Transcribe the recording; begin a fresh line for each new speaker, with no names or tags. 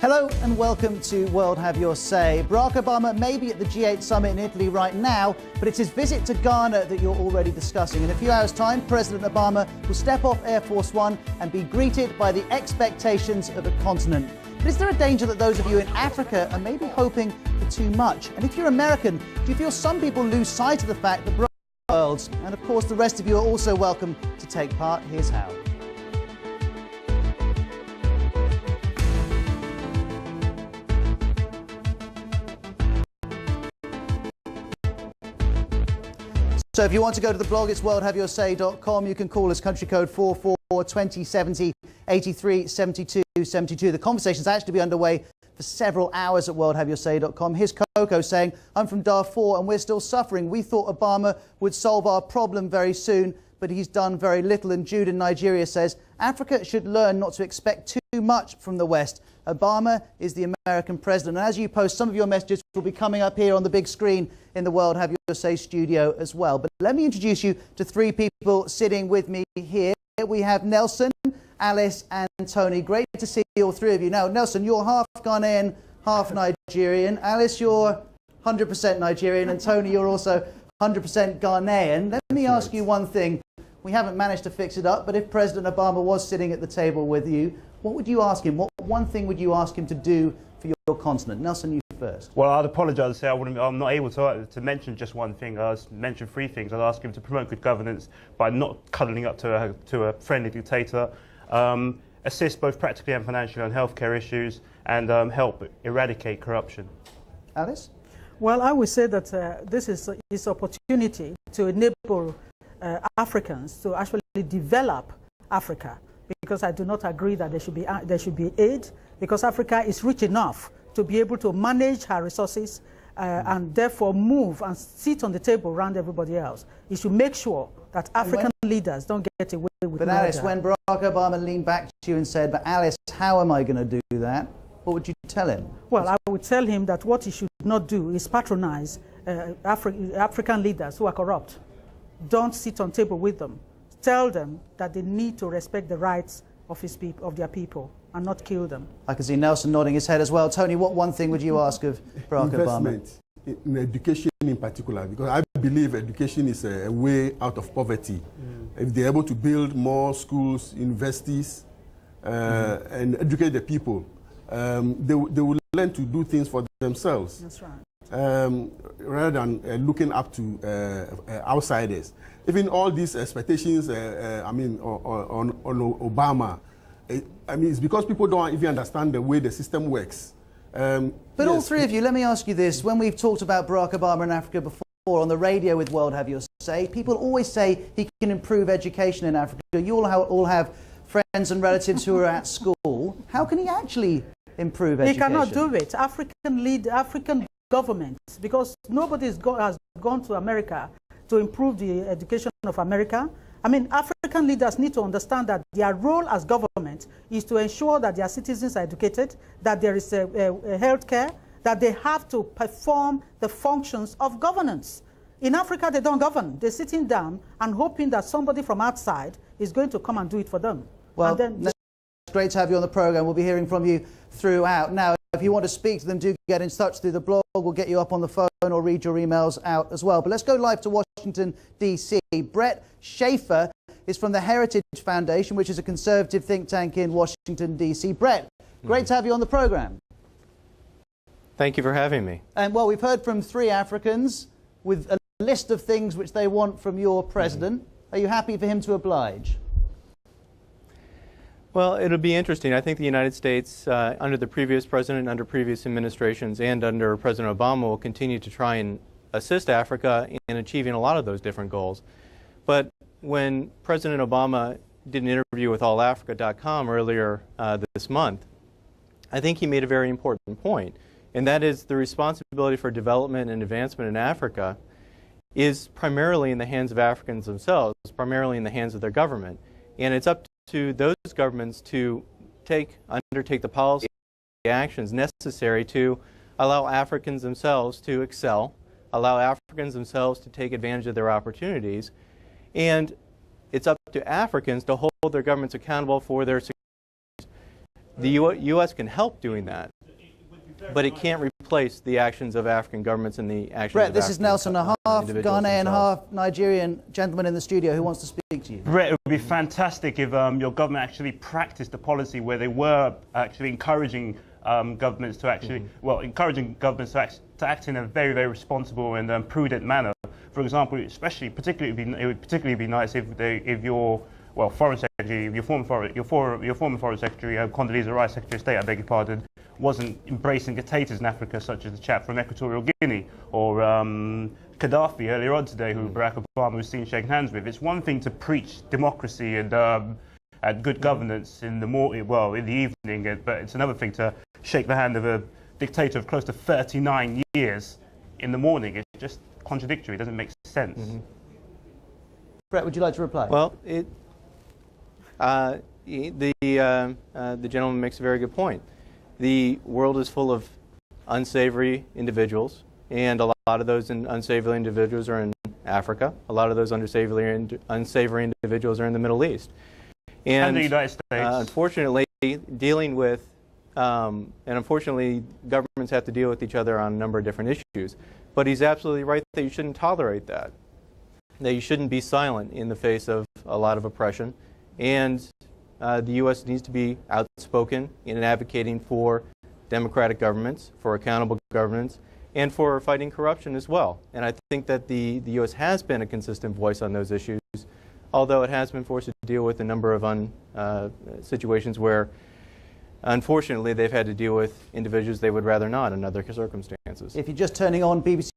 Hello and welcome to World Have Your Say. Barack Obama may be at the G8 summit in Italy right now, but it's his visit to Ghana that you're already discussing. In a few hours' time, President Obama will step off Air Force One and be greeted by the expectations of a continent. But is there a danger that those of you in Africa are maybe hoping for too much? And if you're American, do you feel some people lose sight of the fact that Barack worlds? And of course, the rest of you are also welcome to take part. Here's how. So if you want to go to the blog, it's worldhaveyoursay.com. You can call us country code 44 2070 83 72 72. The conversation's actually be underway for several hours at worldhaveyoursay.com. Here's Coco saying, I'm from Darfur and we're still suffering. We thought Obama would solve our problem very soon, but he's done very little. And Jude in Nigeria says, Africa should learn not to expect too much from the West. Obama is the American president. And as you post, some of your messages will be coming up here on the big screen in the World Have Your Say studio as well. But let me introduce you to three people sitting with me here. We have Nelson, Alice and Tony. Great to see all three of you. Now, Nelson, you're half Ghanaian, half Nigerian. Alice, you're 100% Nigerian. And Tony, you're also 100% Ghanaian. Let me ask you one thing. We haven't managed to fix it up, but if President Obama was sitting at the table with you, what would you ask him? What one thing would you ask him to do for your continent? Nelson, you first.
Well, I'd apologise and say I'm not able to mention just one thing. I'll mention three things. I'd ask him to promote good governance by not cuddling up to a friendly dictator, assist both practically and financially on healthcare issues, and help eradicate corruption.
Alice?
Well, I would say that this is his opportunity to enable Africans to actually develop Africa, because I do not agree that there should be aid, because Africa is rich enough to be able to manage her resources and therefore move and sit on the table around everybody else. It should make sure that African leaders don't get away with
But Alice, when Barack Obama leaned back to you and said, but Alice, how am I going to do that? What would you tell him? Well,
I would tell him that what he should not do is patronize African leaders who are corrupt. Don't sit on table with them. Tell them that they need to respect the rights of their people and not kill them. I
can see Nelson nodding his head as well. Tony, what one thing would you ask of Barack Obama?
Investment in education in particular, because I believe education is a way out of poverty. If they're able to build more schools, universities, and educate the people, they will learn to do things for themselves.
That's right.
Rather than looking up to outsiders. Even all these expectations, on Obama, it's because people don't even understand the way the system works.
But yes. All three of you, let me ask you this. When we've talked about Barack Obama in Africa before on the radio with World Have Your Say, people always say he can improve education in Africa. You all have friends and relatives who are at school. How can he actually improve education?
He cannot do it. African governments, because nobody has gone to America to improve the education of America. I mean, African leaders need to understand that their role as government is to ensure that their citizens are educated, that there is health care, that they have to perform the functions of governance. In Africa, they don't govern. They're sitting down and hoping that somebody from outside is going to come and do it for them.
Well, it's great to have you on the program. We'll be hearing from you throughout. Now, if you want to speak to them, do get in touch through the blog. We'll get you up on the phone or read your emails out as well. But let's go live to Washington, D.C. Brett Schaefer is from the Heritage Foundation, which is a conservative think tank in Washington, D.C. Brett, great to have you on the program.
Thank you for having me.
And well, we've heard from three Africans with a list of things which they want from your president. Are you happy for him to oblige?
Well, it'll be interesting. I think the United States, under the previous president, under previous administrations, and under President Obama, will continue to try and assist Africa in achieving a lot of those different goals. But when President Obama did an interview with allafrica.com earlier this month, I think he made a very important point, and that is the responsibility for development and advancement in Africa is primarily in the hands of Africans themselves, primarily in the hands of their government. And it's up to those governments to undertake the policy actions necessary to allow Africans themselves to excel, allow Africans themselves to take advantage of their opportunities, and it's up to Africans to hold their governments accountable for their success. The U.S. can help doing that, but it can't replace the actions of African governments and the actions
Brett,
of
this is Nelson, a half Ghanaian, half Nigerian gentleman in the studio who wants to speak to you.
Brett, it would be fantastic if your government actually practiced a policy where they were actually encouraging governments to actually, encouraging governments to act in a very, very responsible and prudent manner. For example, it would particularly be nice if your foreign secretary, your former foreign secretary, Condoleezza Rice, Secretary of State, I beg your pardon, wasn't embracing dictators in Africa, such as the chap from Equatorial Guinea or Gaddafi earlier on today, who Barack Obama was seen shaking hands with. It's one thing to preach democracy and good governance in the evening, but it's another thing to shake the hand of a dictator of close to 39 years in the morning. It's just contradictory. It doesn't make sense.
Brett, would you like to reply?
Well, the gentleman makes a very good point. The world is full of unsavory individuals, and a lot of those unsavory individuals are in Africa. A lot of those unsavory individuals are in the Middle East.
And the United States.
Unfortunately, unfortunately, governments have to deal with each other on a number of different issues. But he's absolutely right that you shouldn't tolerate that. That you shouldn't be silent in the face of a lot of oppression. And the U.S. needs to be outspoken in advocating for democratic governments, for accountable governments, and for fighting corruption as well. And I think that the U.S. has been a consistent voice on those issues, although it has been forced to deal with a number of situations where, unfortunately, they've had to deal with individuals they would rather not in other circumstances.
If you're just turning on BBC